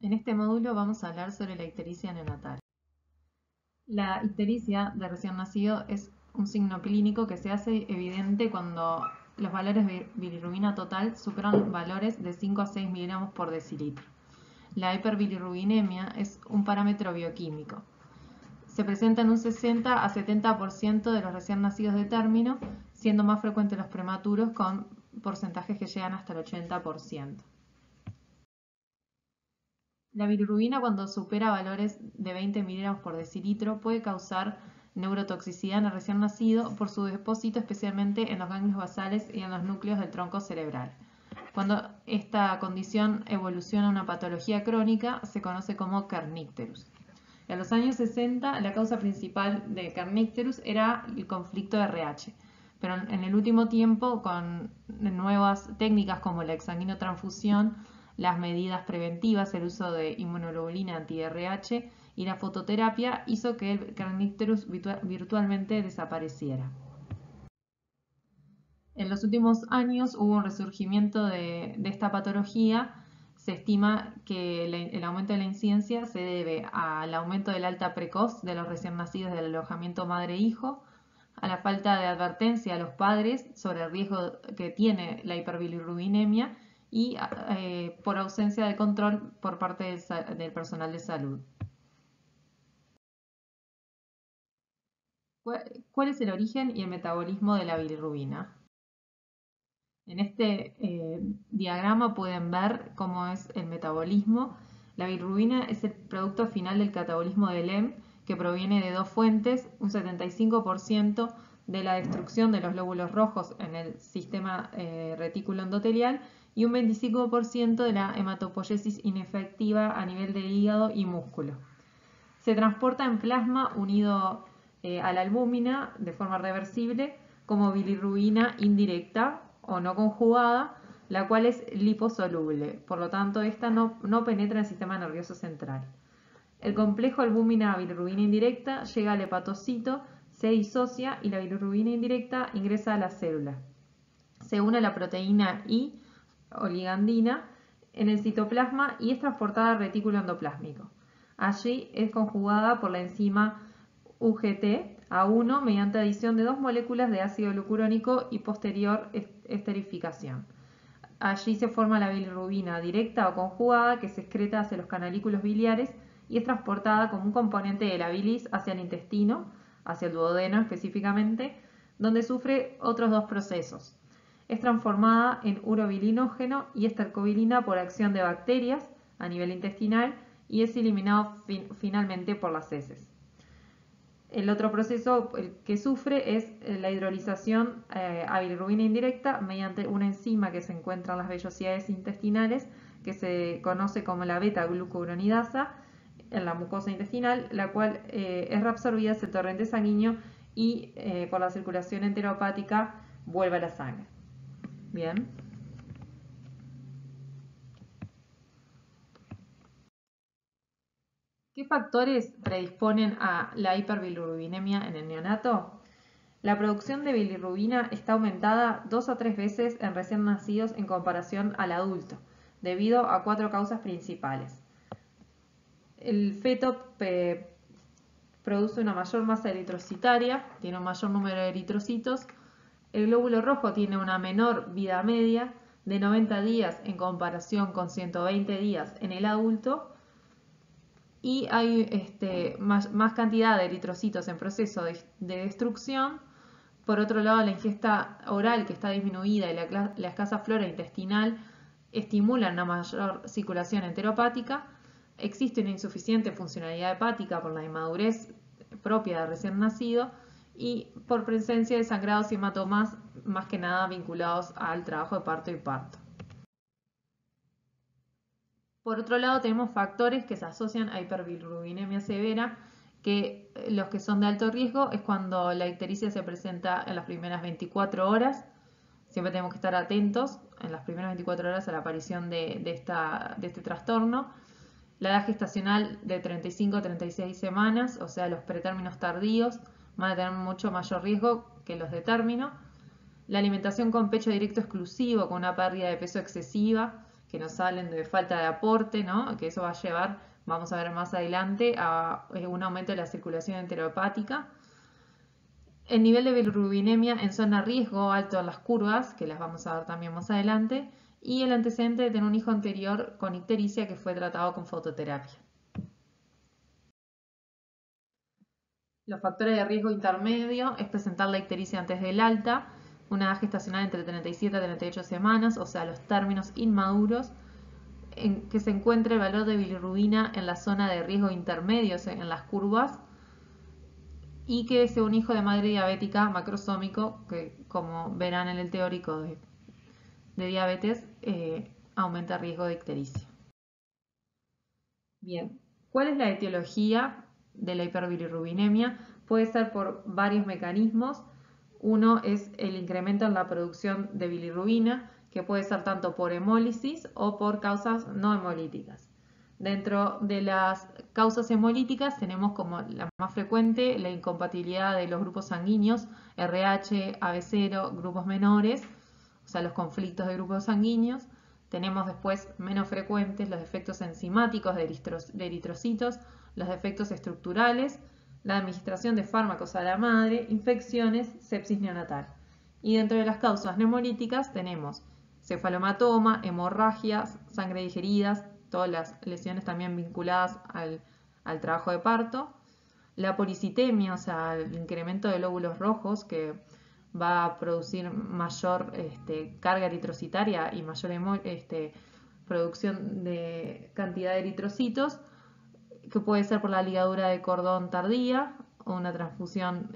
En este módulo vamos a hablar sobre la ictericia neonatal. La ictericia de recién nacido es un signo clínico que se hace evidente cuando los valores de bilirrubina total superan valores de 5 a 6 miligramos por decilitro. La hiperbilirrubinemia es un parámetro bioquímico. Se presenta en un 60 a 70% de los recién nacidos de término, siendo más frecuentes los prematuros con porcentajes que llegan hasta el 80%. La bilirrubina, cuando supera valores de 20 miligramos por decilitro, puede causar neurotoxicidad en el recién nacido por su depósito especialmente en los ganglios basales y en los núcleos del tronco cerebral. Cuando esta condición evoluciona a una patología crónica, se conoce como kernicterus. En los años 60, la causa principal de kernicterus era el conflicto RH, pero en el último tiempo, con nuevas técnicas como la exsanguinotransfusión, las medidas preventivas, el uso de inmunoglobulina anti-RH y la fototerapia, hizo que el kernicterus virtualmente desapareciera. En los últimos años hubo un resurgimiento de esta patología. Se estima que el aumento de la incidencia se debe al aumento del alta precoz de los recién nacidos del alojamiento madre-hijo, a la falta de advertencia a los padres sobre el riesgo que tiene la hiperbilirrubinemia y por ausencia de control por parte del personal de salud. ¿Cuál es el origen y el metabolismo de la bilirrubina? En este diagrama pueden ver cómo es el metabolismo. La bilirrubina es el producto final del catabolismo de Lem, que proviene de dos fuentes, un 75% de la destrucción de los glóbulos rojos en el sistema retículo endotelial y un 25% de la hematopoiesis inefectiva a nivel de hígado y músculo. Se transporta en plasma unido a la albúmina de forma reversible como bilirrubina indirecta o no conjugada, la cual es liposoluble, por lo tanto esta no penetra en el sistema nervioso central. El complejo albúmina-bilirrubina indirecta llega al hepatocito, se disocia y la bilirrubina indirecta ingresa a la célula. Se une a la proteína I o ligandina en el citoplasma y es transportada al retículo endoplásmico. Allí es conjugada por la enzima UGT-A1 mediante adición de dos moléculas de ácido glucurónico y posterior esterificación. Allí se forma la bilirrubina directa o conjugada que se excreta hacia los canalículos biliares y es transportada como un componente de la bilis hacia el intestino, hacia el duodeno específicamente, donde sufre otros dos procesos. Es transformada en urobilinógeno y estercobilina por acción de bacterias a nivel intestinal y es eliminado finalmente por las heces. El otro proceso que sufre es la hidrolización a bilirrubina indirecta mediante una enzima que se encuentra en las vellosidades intestinales que se conoce como la beta-glucuronidasa en la mucosa intestinal, la cual es reabsorbida hacia el torrente sanguíneo y por la circulación enteropática vuelve a la sangre. Bien. ¿Qué factores predisponen a la hiperbilirrubinemia en el neonato? La producción de bilirrubina está aumentada 2 a 3 veces en recién nacidos en comparación al adulto, debido a 4 causas principales. El feto produce una mayor masa eritrocitaria, tiene un mayor número de eritrocitos. El glóbulo rojo tiene una menor vida media de 90 días en comparación con 120 días en el adulto. Y hay más cantidad de eritrocitos en proceso de destrucción. Por otro lado, la ingesta oral que está disminuida y la escasa flora intestinal estimulan una mayor circulación enteropática. Existe una insuficiente funcionalidad hepática por la inmadurez propia de recién nacido y por presencia de sangrados y hematomas más que nada vinculados al trabajo de parto y parto. Por otro lado, tenemos factores que se asocian a hiperbilirrubinemia severa, que los que son de alto riesgo es cuando la ictericia se presenta en las primeras 24 horas. Siempre tenemos que estar atentos en las primeras 24 horas a la aparición de este trastorno. La edad gestacional de 35 a 36 semanas, o sea, los pretérminos tardíos, van a tener mucho mayor riesgo que los de término. La alimentación con pecho directo exclusivo, con una pérdida de peso excesiva, que nos salen de falta de aporte, ¿no? Que eso va a llevar, vamos a ver más adelante, a un aumento de la circulación enterohepática. El nivel de bilirrubinemia en zona riesgo alto en las curvas, que las vamos a ver también más adelante, y el antecedente de tener un hijo anterior con ictericia que fue tratado con fototerapia. Los factores de riesgo intermedio es presentar la ictericia antes del alta, una edad gestacional entre 37 a 38 semanas, o sea, los términos inmaduros, en que se encuentre el valor de bilirrubina en la zona de riesgo intermedio, en las curvas, y que sea un hijo de madre diabética macrosómico, que como verán en el teórico de diabetes, aumenta el riesgo de ictericia. Bien, ¿cuál es la etiología de la hiperbilirrubinemia? Puede ser por varios mecanismos. Uno es el incremento en la producción de bilirrubina, que puede ser tanto por hemólisis o por causas no hemolíticas. Dentro de las causas hemolíticas tenemos como la más frecuente la incompatibilidad de los grupos sanguíneos, RH, AB0, grupos menores, o sea, los conflictos de grupos sanguíneos. Tenemos después menos frecuentes los defectos enzimáticos de eritrocitos, los defectos estructurales, la administración de fármacos a la madre, infecciones, sepsis neonatal. Y dentro de las causas neumolíticas tenemos cefalomatoma, hemorragias, sangre digeridas, todas las lesiones también vinculadas al trabajo de parto, la policitemia, o sea, el incremento de lóbulos rojos que va a producir mayor carga eritrocitaria y mayor producción de cantidad de eritrocitos, que puede ser por la ligadura de cordón tardía o una transfusión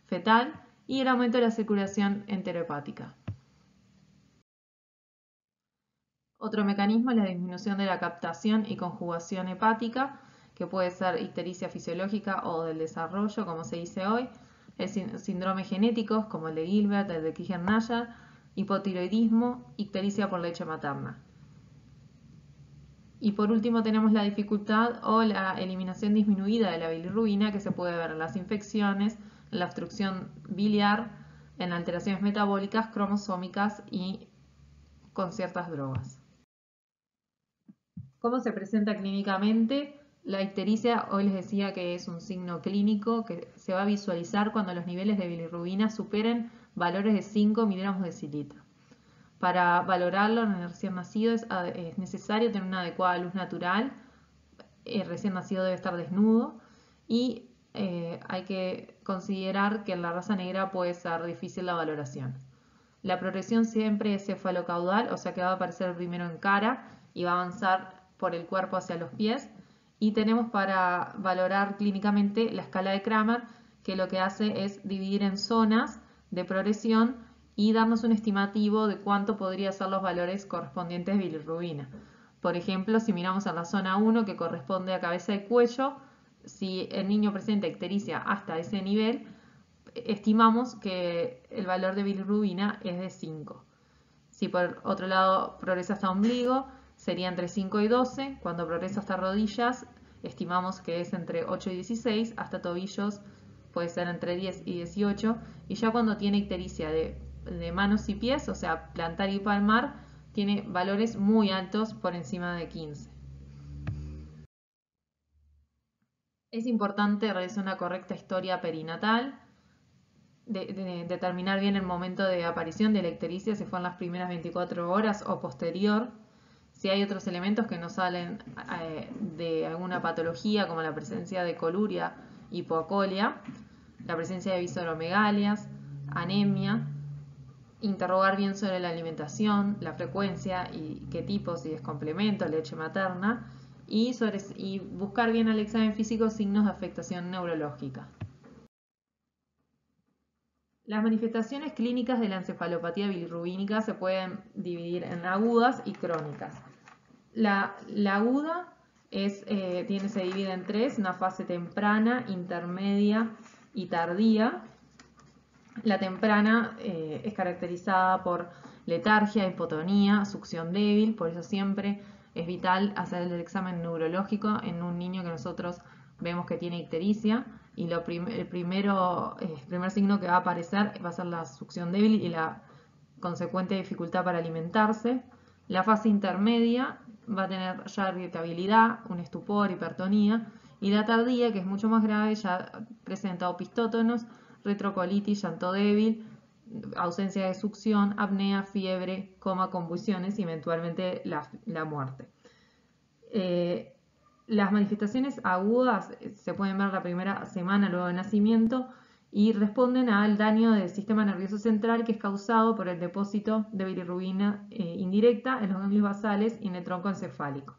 fetal, y el aumento de la circulación enterohepática. Otro mecanismo es la disminución de la captación y conjugación hepática, que puede ser ictericia fisiológica o del desarrollo, como se dice hoy, síndromes genéticos como el de Gilbert, el de Krüger-Najar, hipotiroidismo, ictericia por leche materna. Y por último tenemos la dificultad o la eliminación disminuida de la bilirrubina, que se puede ver en las infecciones, en la obstrucción biliar, en alteraciones metabólicas, cromosómicas y con ciertas drogas. ¿Cómo se presenta clínicamente? La ictericia, hoy les decía que es un signo clínico que se va a visualizar cuando los niveles de bilirrubina superen valores de 5 miligramos de decilitro. Para valorarlo en el recién nacido es necesario tener una adecuada luz natural. El recién nacido debe estar desnudo y hay que considerar que en la raza negra puede ser difícil la valoración. La progresión siempre es cefalocaudal, o sea que va a aparecer primero en cara y va a avanzar por el cuerpo hacia los pies. Y tenemos para valorar clínicamente la escala de Kramer, que lo que hace es dividir en zonas de progresión y darnos un estimativo de cuánto podrían ser los valores correspondientes de bilirrubina. Por ejemplo, si miramos en la zona 1, que corresponde a cabeza y cuello, si el niño presenta ictericia hasta ese nivel, estimamos que el valor de bilirrubina es de 5. Si por otro lado progresa hasta ombligo, sería entre 5 y 12. Cuando progresa hasta rodillas, estimamos que es entre 8 y 16. Hasta tobillos puede ser entre 10 y 18. Y ya cuando tiene ictericia de manos y pies, o sea, plantar y palmar, tiene valores muy altos por encima de 15. Es importante realizar una correcta historia perinatal, determinar bien el momento de aparición de la ictericia, si fue en las primeras 24 horas o posterior. Si hay otros elementos que nos salen de alguna patología, como la presencia de coluria, hipocolia, la presencia de visoromegalias, anemia, interrogar bien sobre la alimentación, la frecuencia y qué tipo, si es complemento, leche materna, y buscar bien al examen físico signos de afectación neurológica. Las manifestaciones clínicas de la encefalopatía bilirrubínica se pueden dividir en agudas y crónicas. La aguda se divide en tres: una fase temprana, intermedia y tardía. La temprana es caracterizada por letargia, hipotonía, succión débil, por eso siempre es vital hacer el examen neurológico en un niño que nosotros vemos que tiene ictericia, y el primer signo que va a aparecer va a ser la succión débil y la consecuente dificultad para alimentarse. La fase intermedia va a tener ya irritabilidad, un estupor, hipertonía, y la tardía, que es mucho más grave, ya presenta opistótonos, retrocolitis, llanto débil, ausencia de succión, apnea, fiebre, coma, convulsiones y eventualmente la muerte. Las manifestaciones agudas se pueden ver la primera semana luego del nacimiento y responden al daño del sistema nervioso central que es causado por el depósito de bilirrubina indirecta en los ganglios basales y en el tronco encefálico.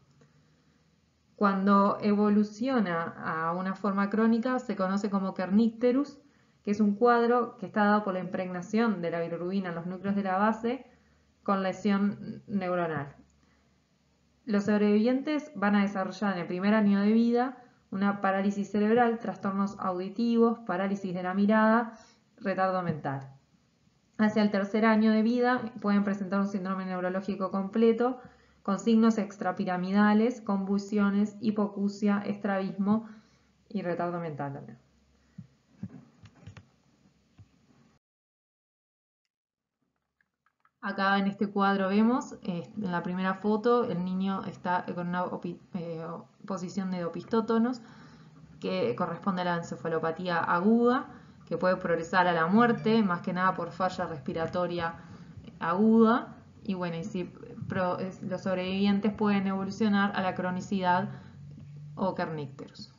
Cuando evoluciona a una forma crónica se conoce como kernicterus, que es un cuadro que está dado por la impregnación de la bilirrubina en los núcleos de la base con lesión neuronal. Los sobrevivientes van a desarrollar en el primer año de vida una parálisis cerebral, trastornos auditivos, parálisis de la mirada, retardo mental. Hacia el tercer año de vida pueden presentar un síndrome neurológico completo con signos extrapiramidales, convulsiones, hipoacusia, estrabismo y retardo mental también. Acá en este cuadro vemos, en la primera foto, el niño está con una posición de opistótonos que corresponde a la encefalopatía aguda, que puede progresar a la muerte, más que nada por falla respiratoria aguda, y bueno, y si los sobrevivientes pueden evolucionar a la cronicidad o kernicterus.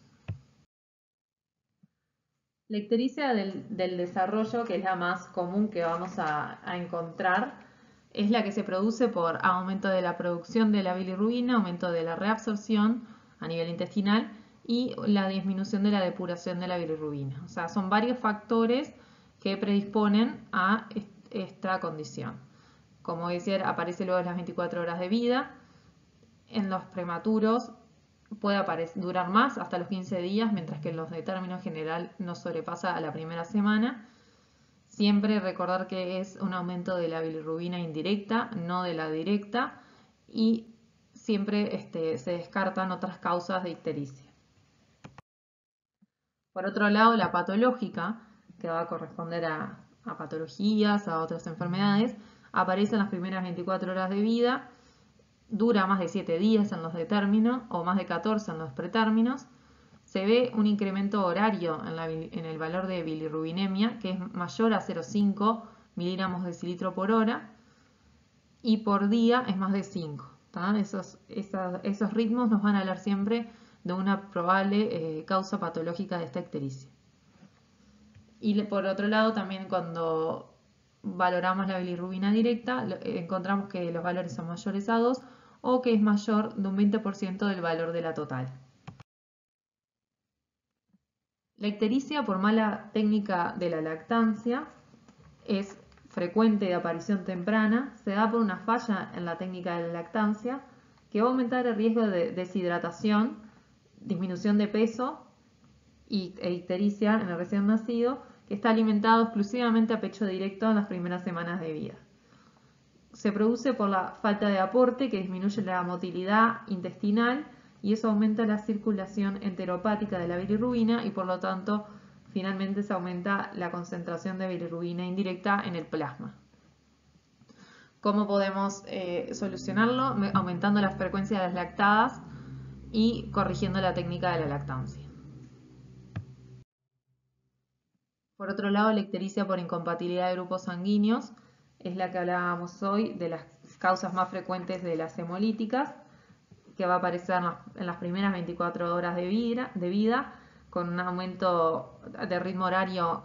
La ictericia del desarrollo, que es la más común que vamos a encontrar, es la que se produce por aumento de la producción de la bilirrubina, aumento de la reabsorción a nivel intestinal y la disminución de la depuración de la bilirrubina. O sea, son varios factores que predisponen a esta condición. Como decía, aparece luego de las 24 horas de vida. En los prematuros puede durar más, hasta los 15 días, mientras que en los de término general no sobrepasa a la primera semana. Siempre recordar que es un aumento de la bilirrubina indirecta, no de la directa, y siempre se descartan otras causas de ictericia. Por otro lado, la patológica, que va a corresponder a patologías, a otras enfermedades, aparece en las primeras 24 horas de vida, dura más de 7 días en los de término o más de 14 en los pretérminos. Se ve un incremento horario en el valor de bilirrubinemia, que es mayor a 0,5 miligramos de decilitro por hora, y por día es más de 5. Esos ritmos nos van a hablar siempre de una probable causa patológica de esta ictericia. Y por otro lado, también cuando valoramos la bilirrubina directa, encontramos que los valores son mayores a 2 o que es mayor de un 20% del valor de la total. La ictericia por mala técnica de la lactancia es frecuente de aparición temprana, se da por una falla en la técnica de la lactancia que va a aumentar el riesgo de deshidratación, disminución de peso e ictericia en el recién nacido, que está alimentado exclusivamente a pecho directo en las primeras semanas de vida. Se produce por la falta de aporte que disminuye la motilidad intestinal y eso aumenta la circulación enteropática de la bilirrubina y por lo tanto finalmente se aumenta la concentración de bilirrubina indirecta en el plasma. ¿Cómo podemos solucionarlo? Aumentando la frecuencia de las lactadas y corrigiendo la técnica de la lactancia. Por otro lado, la ictericia por incompatibilidad de grupos sanguíneos es la que hablábamos hoy de las causas más frecuentes de las hemolíticas, que va a aparecer en las primeras 24 horas de vida con un aumento de ritmo horario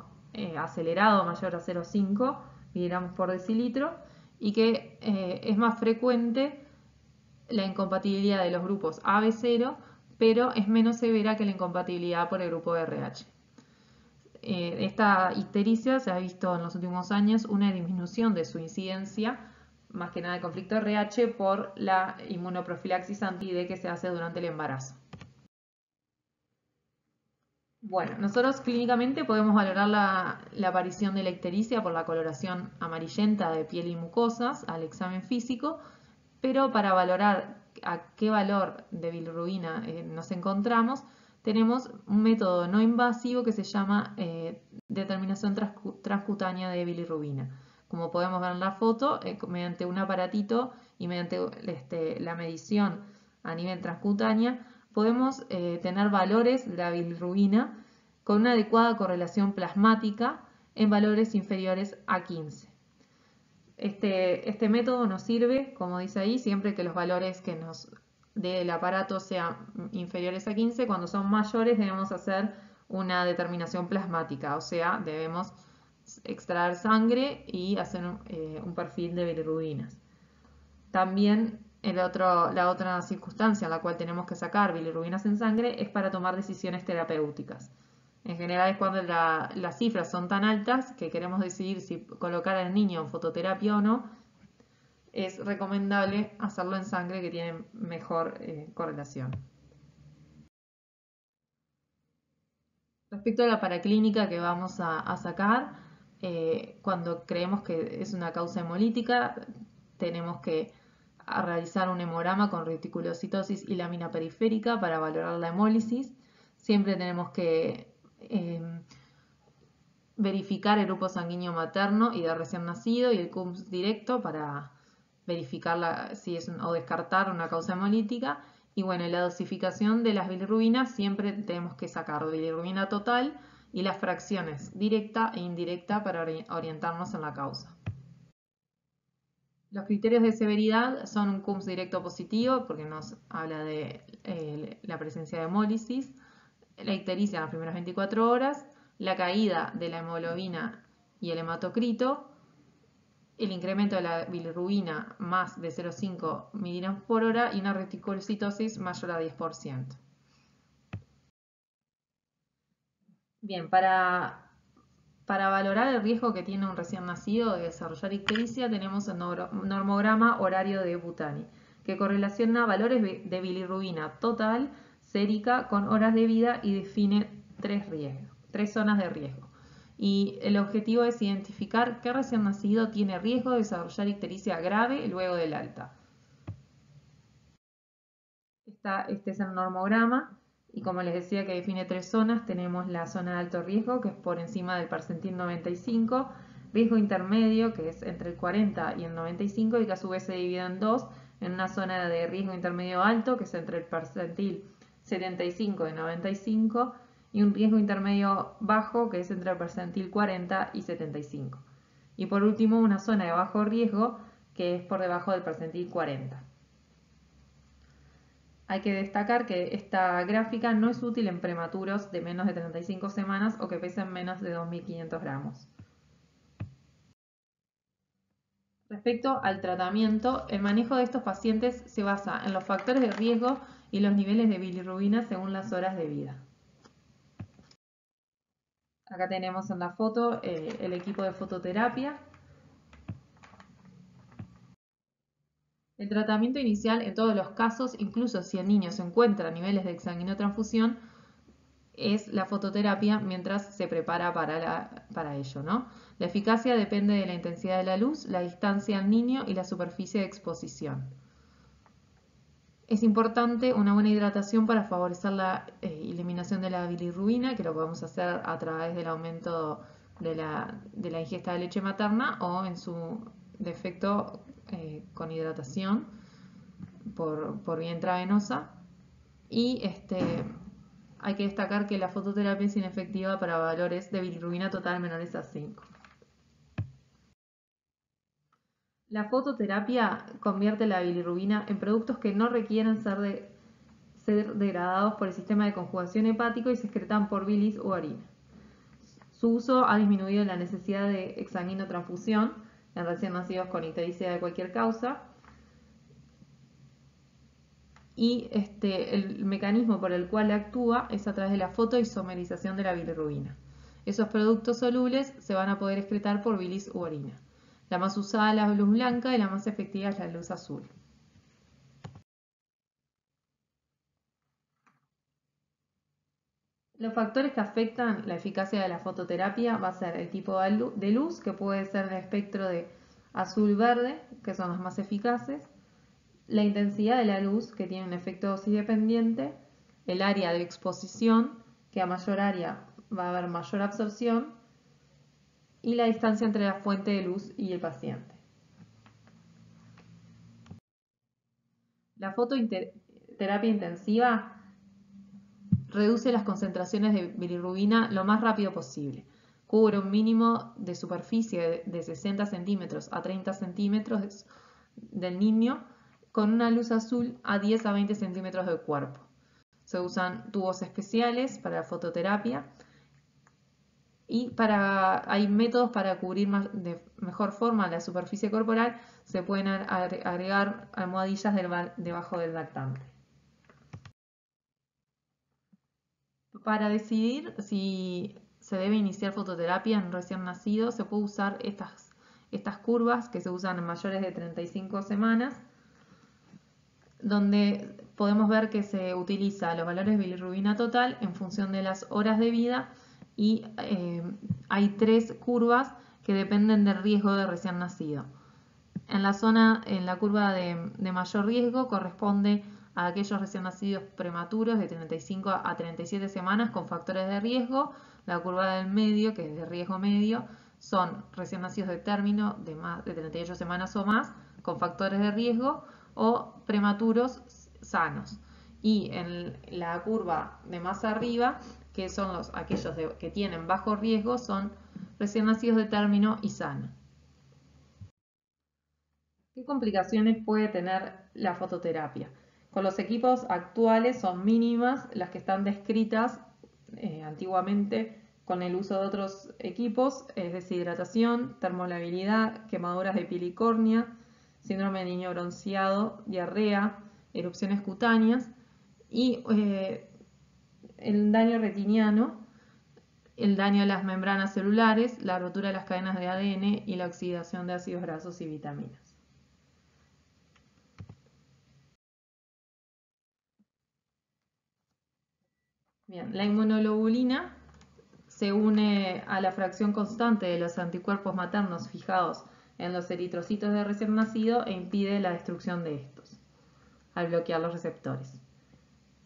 acelerado mayor a 0,5 miligramos por decilitro y que es más frecuente la incompatibilidad de los grupos AB0, pero es menos severa que la incompatibilidad por el grupo RH. Esta ictericia se ha visto en los últimos años una disminución de su incidencia, más que nada de conflicto RH, por la inmunoprofilaxis anti-D que se hace durante el embarazo. Bueno, nosotros clínicamente podemos valorar la aparición de la ictericia por la coloración amarillenta de piel y mucosas al examen físico, pero para valorar a qué valor de bilirrubina nos encontramos, tenemos un método no invasivo que se llama determinación transcutánea de bilirrubina. Como podemos ver en la foto, mediante un aparatito y mediante la medición a nivel transcutánea, podemos tener valores de la bilirrubina con una adecuada correlación plasmática en valores inferiores a 15. Este método nos sirve, como dice ahí, siempre que los valores que nos dé el aparato sean inferiores a 15. Cuando son mayores debemos hacer una determinación plasmática, o sea, debemos extraer sangre y hacer un perfil de bilirrubinas. También la otra circunstancia en la cual tenemos que sacar bilirrubinas en sangre es para tomar decisiones terapéuticas. En general es cuando las cifras son tan altas que queremos decidir si colocar al niño en fototerapia o no. Es recomendable hacerlo en sangre, que tiene mejor correlación. Respecto a la paraclínica que vamos a sacar, cuando creemos que es una causa hemolítica, tenemos que realizar un hemograma con reticulocitosis y lámina periférica para valorar la hemólisis. Siempre tenemos que verificar el grupo sanguíneo materno y de recién nacido y el CUMS directo para verificar si es o descartar una causa hemolítica. Y bueno, la dosificación de las bilirrubinas siempre tenemos que sacar bilirrubina total y las fracciones directa e indirecta para orientarnos en la causa. Los criterios de severidad son un CUMS directo positivo, porque nos habla de la presencia de hemólisis, la ictericia en las primeras 24 horas, la caída de la hemoglobina y el hematocrito, el incremento de la bilirrubina más de 0,5 miligramos por hora y una reticulocitosis mayor a 10%. Bien, para valorar el riesgo que tiene un recién nacido de desarrollar ictericia, tenemos el normograma horario de Butani, que correlaciona valores de bilirrubina total sérica con horas de vida y define tres zonas de riesgo. Y el objetivo es identificar qué recién nacido tiene riesgo de desarrollar ictericia grave luego del alta. Este es el normograma. Y como les decía que define tres zonas, tenemos la zona de alto riesgo, que es por encima del percentil 95, riesgo intermedio, que es entre el 40 y el 95, y que a su vez se divide en dos, en una zona de riesgo intermedio alto, que es entre el percentil 75 y 95, y un riesgo intermedio bajo, que es entre el percentil 40 y 75. Y por último, una zona de bajo riesgo, que es por debajo del percentil 40. Hay que destacar que esta gráfica no es útil en prematuros de menos de 35 semanas o que pesen menos de 2.500 gramos. Respecto al tratamiento, el manejo de estos pacientes se basa en los factores de riesgo y los niveles de bilirrubina según las horas de vida. Acá tenemos en la foto el equipo de fototerapia. El tratamiento inicial en todos los casos, incluso si el niño se encuentra a niveles de exsanguinotransfusión, es la fototerapia mientras se prepara para ello, ¿no? La eficacia depende de la intensidad de la luz, la distancia al niño y la superficie de exposición. Es importante una buena hidratación para favorecer la eliminación de la bilirrubina, que lo podemos hacer a través del aumento de la ingesta de leche materna o en su defecto con hidratación por vía intravenosa. Y hay que destacar que la fototerapia es inefectiva para valores de bilirrubina total menores a 5. La fototerapia convierte la bilirrubina en productos que no requieren ser degradados por el sistema de conjugación hepático y se excretan por bilis u orina. Su uso ha disminuido la necesidad de exsanguinotransfusión en recién nacidos con ictericia de cualquier causa. Y el mecanismo por el cual actúa es a través de la fotoisomerización de la bilirrubina. Esos productos solubles se van a poder excretar por bilis u orina. La más usada es la luz blanca y la más efectiva es la luz azul. Los factores que afectan la eficacia de la fototerapia va a ser el tipo de luz, que puede ser el espectro de azul-verde, que son los más eficaces, la intensidad de la luz, que tiene un efecto dosis dependiente, el área de exposición, que a mayor área va a haber mayor absorción, y la distancia entre la fuente de luz y el paciente. La fototerapia intensiva reduce las concentraciones de bilirrubina lo más rápido posible. Cubre un mínimo de superficie de 60 centímetros a 30 centímetros del niño con una luz azul a 10 a 20 centímetros del cuerpo. Se usan tubos especiales para la fototerapia y hay métodos para cubrir de mejor forma la superficie corporal. Se pueden agregar almohadillas debajo del lactante. Para decidir si se debe iniciar fototerapia en recién nacido, se puede usar estas curvas que se usan en mayores de 35 semanas, donde podemos ver que se utiliza los valores de bilirrubina total en función de las horas de vida y hay 3 curvas que dependen del riesgo de recién nacido. En la curva de mayor riesgo corresponde a aquellos recién nacidos prematuros de 35 a 37 semanas con factores de riesgo. La curva del medio, que es de riesgo medio, son recién nacidos de término de más de 38 semanas o más con factores de riesgo o prematuros sanos. Y en la curva de más arriba, que son aquellos que tienen bajo riesgo, son recién nacidos de término y sanos. ¿Qué complicaciones puede tener la fototerapia? Con los equipos actuales son mínimas las que están descritas antiguamente con el uso de otros equipos, es deshidratación, termolabilidad, quemaduras de piel y córnea, síndrome de niño bronceado, diarrea, erupciones cutáneas y el daño retiniano, el daño a las membranas celulares, la rotura de las cadenas de ADN y la oxidación de ácidos grasos y vitaminas. Bien, la inmunoglobulina se une a la fracción constante de los anticuerpos maternos fijados en los eritrocitos de recién nacido e impide la destrucción de estos al bloquear los receptores.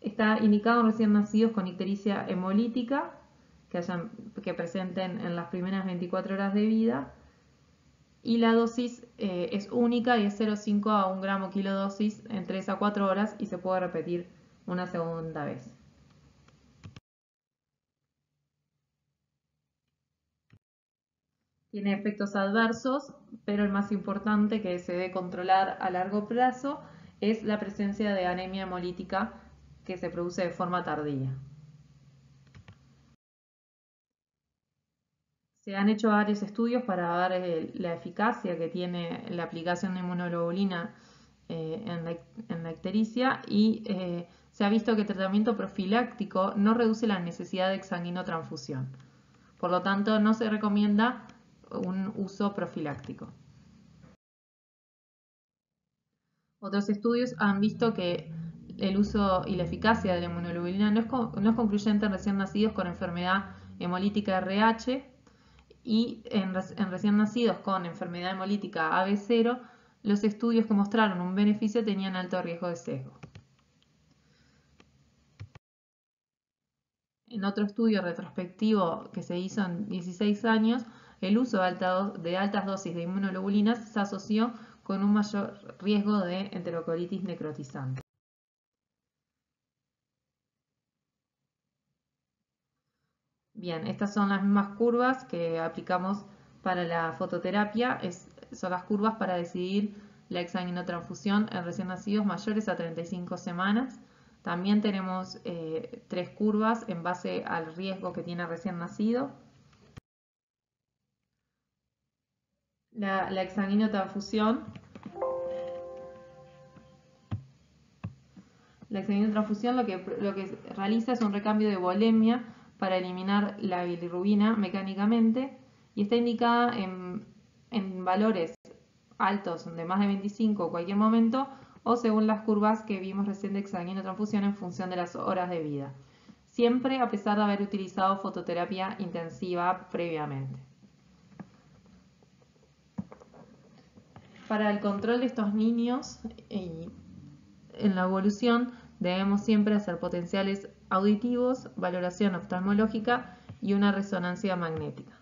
Está indicado en recién nacidos con ictericia hemolítica que presenten en las primeras 24 horas de vida y la dosis es única y es 0,5 a 1 gramo kilodosis en 3 a 4 horas y se puede repetir una segunda vez. Tiene efectos adversos, pero el más importante que se debe controlar a largo plazo es la presencia de anemia hemolítica que se produce de forma tardía. Se han hecho varios estudios para ver la eficacia que tiene la aplicación de inmunoglobulina en la ictericia y se ha visto que el tratamiento profiláctico no reduce la necesidad de exsanguinotransfusión. Por lo tanto, no se recomienda un uso profiláctico. Otros estudios han visto que el uso y la eficacia de la inmunoglobulina no es concluyente en recién nacidos con enfermedad hemolítica RH y en recién nacidos con enfermedad hemolítica AB0, los estudios que mostraron un beneficio tenían alto riesgo de sesgo. En otro estudio retrospectivo que se hizo en 16 años, el uso de altas dosis de inmunoglobulinas se asoció con un mayor riesgo de enterocolitis necrotizante. Bien, estas son las mismas curvas que aplicamos para la fototerapia, son las curvas para decidir la exsanguinotransfusión en recién nacidos mayores a 35 semanas. También tenemos 3 curvas en base al riesgo que tiene recién nacido. La exsanguinotransfusión. La exsanguinotransfusión lo que realiza es un recambio de volemia para eliminar la bilirrubina mecánicamente y está indicada en valores altos de más de 25 en cualquier momento o según las curvas que vimos recién de exsanguinotransfusión en función de las horas de vida. Siempre a pesar de haber utilizado fototerapia intensiva previamente. Para el control de estos niños y en la evolución debemos siempre hacer potenciales auditivos, valoración oftalmológica y una resonancia magnética.